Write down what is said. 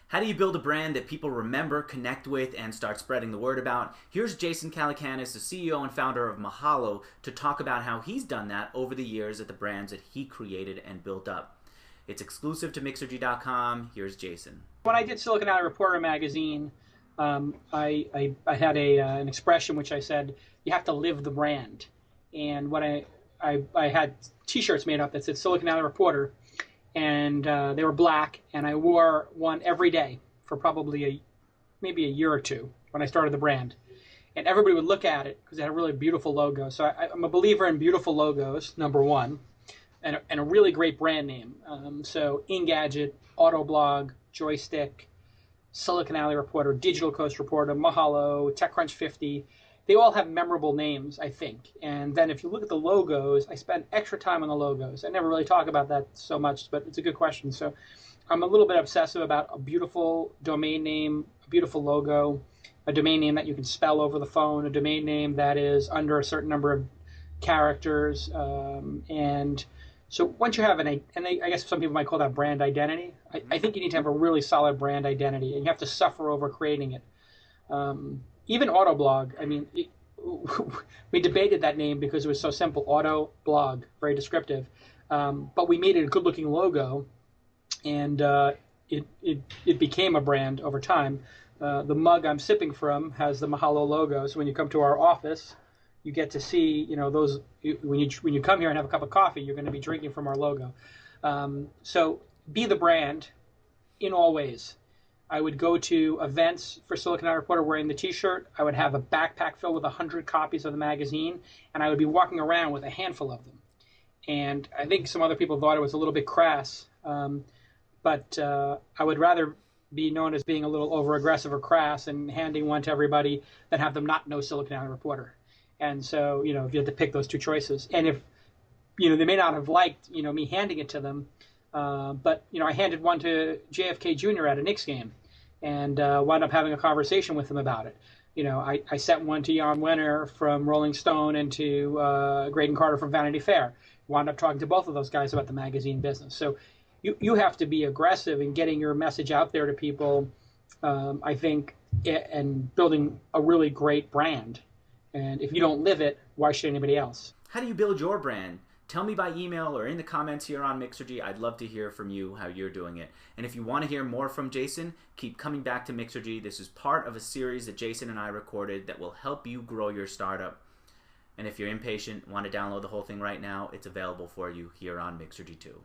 How do you build a brand that people remember, connect with, and start spreading the word about? Here's Jason Calacanis, the CEO and founder of Mahalo, to talk about how he's done that over the years at the brands that he created and built up. It's exclusive to Mixergy.com. Here's Jason. When I did Silicon Valley Reporter magazine, I had an expression which I said, you have to live the brand. And what I had T-shirts made up that said Silicon Valley Reporter, and they were black, and I wore one every day for probably maybe a year or two when I started the brand. And everybody would look at it because it had a really beautiful logo. So I'm a believer in beautiful logos, number one, and a really great brand name. So Engadget, Autoblog, Joystick, Silicon Valley Reporter, Digital Coast Reporter, Mahalo, TechCrunch 50, they all have memorable names, I think. And then if you look at the logos, I spend extra time on the logos. I never really talk about that so much, but it's a good question. So I'm a little bit obsessive about a beautiful domain name, a beautiful logo, a domain name that you can spell over the phone, a domain name that is under a certain number of characters. And so once you have I guess some people might call that brand identity. I think you need to have a really solid brand identity, and you have to suffer over creating it. Even Autoblog, I mean, we debated that name because it was so simple. Autoblog, very descriptive. But we made it a good-looking logo, and it became a brand over time. The mug I'm sipping from has the Mahalo logo, so when you come to our office, you get to see, those. When you come here and have a cup of coffee, you're going to be drinking from our logo. So be the brand in all ways. I would go to events for Silicon Valley Reporter wearing the T-shirt. I would have a backpack filled with 100 copies of the magazine, and I would be walking around with a handful of them. And I think some other people thought it was a little bit crass, but I would rather be known as being a little over-aggressive or crass and handing one to everybody than have them not know Silicon Valley Reporter. And so, if you had to pick those two choices. And if, they may not have liked, me handing it to them, but, I handed one to JFK Jr. at a Knicks game and wound up having a conversation with him about it. I sent one to Jan Wenner from Rolling Stone and to Graydon Carter from Vanity Fair. Wound up talking to both of those guys about the magazine business. So you have to be aggressive in getting your message out there to people, I think, and building a really great brand. And if you don't live it, why should anybody else? How do you build your brand? Tell me by email or in the comments here on Mixergy. I'd love to hear from you how you're doing it. And if you want to hear more from Jason, keep coming back to Mixergy. This is part of a series that Jason and I recorded that will help you grow your startup. And if you're impatient, want to download the whole thing right now, it's available for you here on Mixergy too.